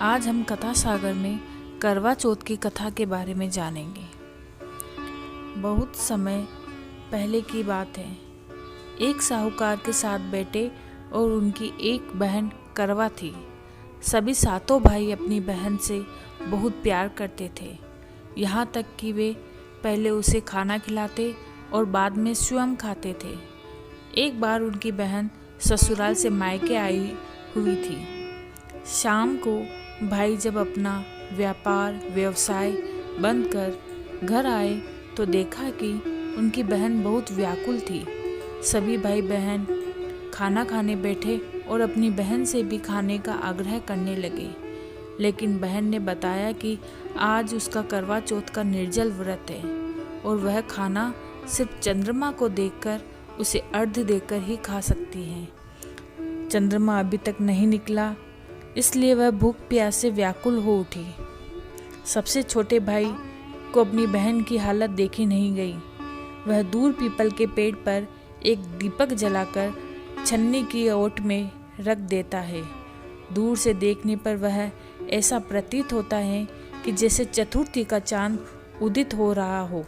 आज हम कथा सागर में करवा चौथ की कथा के बारे में जानेंगे। बहुत समय पहले की बात है। एक साहूकार के साथ बेटे और उनकी एक बहन करवा थी। सभी सातों भाई अपनी बहन से बहुत प्यार करते थे, यहाँ तक कि वे पहले उसे खाना खिलाते और बाद में स्वयं खाते थे। एक बार उनकी बहन ससुराल से मायके आई हुई थी। शाम को भाई जब अपना व्यवसाय बंद कर घर आए तो देखा कि उनकी बहन बहुत व्याकुल थी। सभी भाई बहन खाना खाने बैठे और अपनी बहन से भी खाने का आग्रह करने लगे, लेकिन बहन ने बताया कि आज उसका करवा चौथ का निर्जल व्रत है और वह खाना सिर्फ चंद्रमा को देखकर उसे अर्घ्य देकर ही खा सकती है। चंद्रमा अभी तक नहीं निकला, इसलिए वह भूख प्यास से व्याकुल हो उठी। सबसे छोटे भाई को अपनी बहन की हालत देखी नहीं गई। वह दूर पीपल के पेड़ पर एक दीपक जलाकर छन्नी की ओट में रख देता है। दूर से देखने पर वह ऐसा प्रतीत होता है कि जैसे चतुर्थी का चांद उदित हो रहा हो।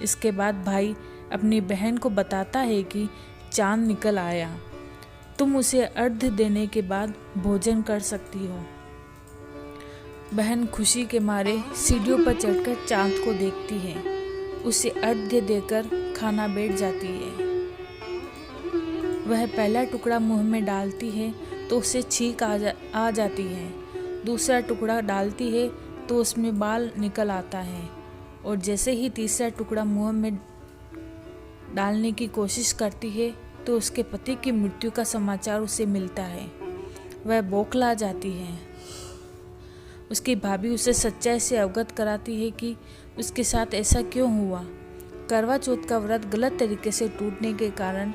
इसके बाद भाई अपनी बहन को बताता है कि चांद निकल आया, तुम उसे अर्घ्य देने के बाद भोजन कर सकती हो। बहन खुशी के मारे सीढ़ियों पर चढ़कर चांद को देखती है, उसे अर्घ्य देकर खाना बैठ जाती है। वह पहला टुकड़ा मुंह में डालती है तो उसे छींक आ जाती है। दूसरा टुकड़ा डालती है तो उसमें बाल निकल आता है, और जैसे ही तीसरा टुकड़ा मुंह में डालने की कोशिश करती है तो उसके पति की मृत्यु का समाचार उसे मिलता है। वह बौखला जाती है। उसकी भाभी उसे सच्चाई से अवगत कराती है कि उसके साथ ऐसा क्यों हुआ। करवा चौथ का व्रत गलत तरीके से टूटने के कारण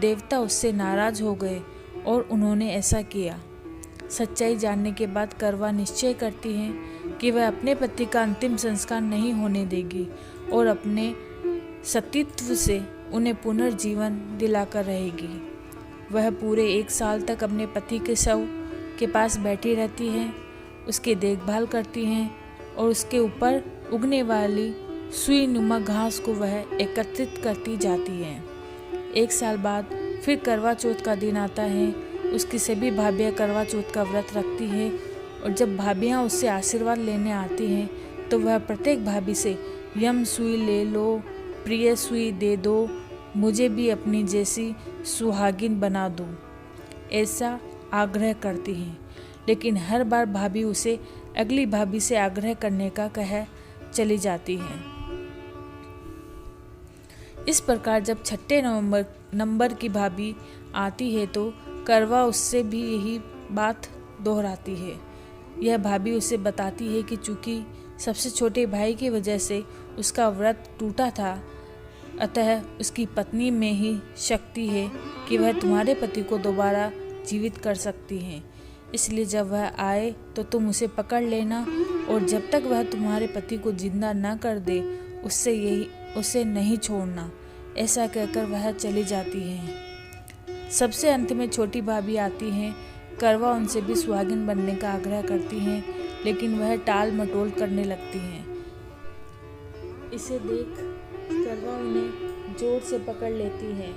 देवता उससे नाराज हो गए और उन्होंने ऐसा किया। सच्चाई जानने के बाद करवा निश्चय करती है कि वह अपने पति का अंतिम संस्कार नहीं होने देगी और अपने सतीत्व से उन्हें पुनर्जीवन दिलाकर रहेगी। वह पूरे 1 साल तक अपने पति के शव के पास बैठी रहती है, उसकी देखभाल करती हैं और उसके ऊपर उगने वाली सुई नुमा घास को वह एकत्रित करती जाती है। 1 साल बाद फिर करवा चौथ का दिन आता है। उसकी सभी भाभियाँ करवा चौथ का व्रत रखती हैं, और जब भाभियाँ उससे आशीर्वाद लेने आती हैं तो वह प्रत्येक भाभी से यम सुई ले लो, प्रिय सुई दे दो, मुझे भी अपनी जैसी सुहागिन बना दो, ऐसा आग्रह करती हैं। लेकिन हर बार भाभी उसे अगली भाभी से आग्रह करने का कह चली जाती हैं। इस प्रकार जब छठे नंबर की भाभी आती है तो करवा उससे भी यही बात दोहराती है। यह भाभी उसे बताती है कि चूंकि सबसे छोटे भाई की वजह से उसका व्रत टूटा था, अतः उसकी पत्नी में ही शक्ति है कि वह तुम्हारे पति को दोबारा जीवित कर सकती है। इसलिए जब वह आए तो तुम उसे पकड़ लेना, और जब तक वह तुम्हारे पति को जिंदा न कर दे उसे नहीं छोड़ना। ऐसा कहकर वह चली जाती है। सबसे अंत में छोटी भाभी आती हैं। करवा उनसे भी सुहागिन बनने का आग्रह करती हैं, लेकिन वह टाल मटोल करने लगती हैं। इसे देख करवा उन्हें जोर से पकड़ लेती है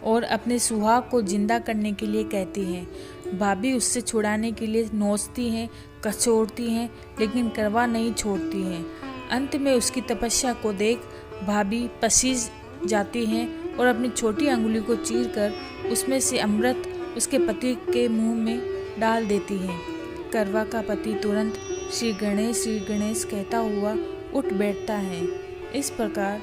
और अपने सुहाग को जिंदा करने के लिए कहती हैं। भाभी उससे छुड़ाने के लिए नोचती हैं, कचोड़ती हैं, लेकिन करवा नहीं छोड़ती हैं। अंत में उसकी तपस्या को देख भाभी पसीज जाती हैं और अपनी छोटी अंगुली को चीरकर उसमें से अमृत उसके पति के मुंह में डाल देती हैं। करवा का पति तुरंत श्री गणेश कहता हुआ उठ बैठता है। इस प्रकार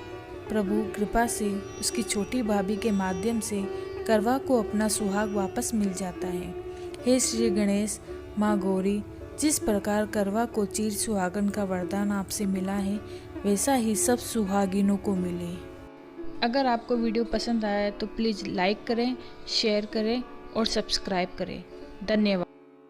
प्रभु कृपा से उसकी छोटी भाभी के माध्यम से करवा को अपना सुहाग वापस मिल जाता है। हे श्री गणेश, माँ गौरी, जिस प्रकार करवा को चीर सुहागन का वरदान आपसे मिला है, वैसा ही सब सुहागिनों को मिले। अगर आपको वीडियो पसंद आया तो प्लीज़ लाइक करें, शेयर करें और सब्सक्राइब करें। धन्यवाद।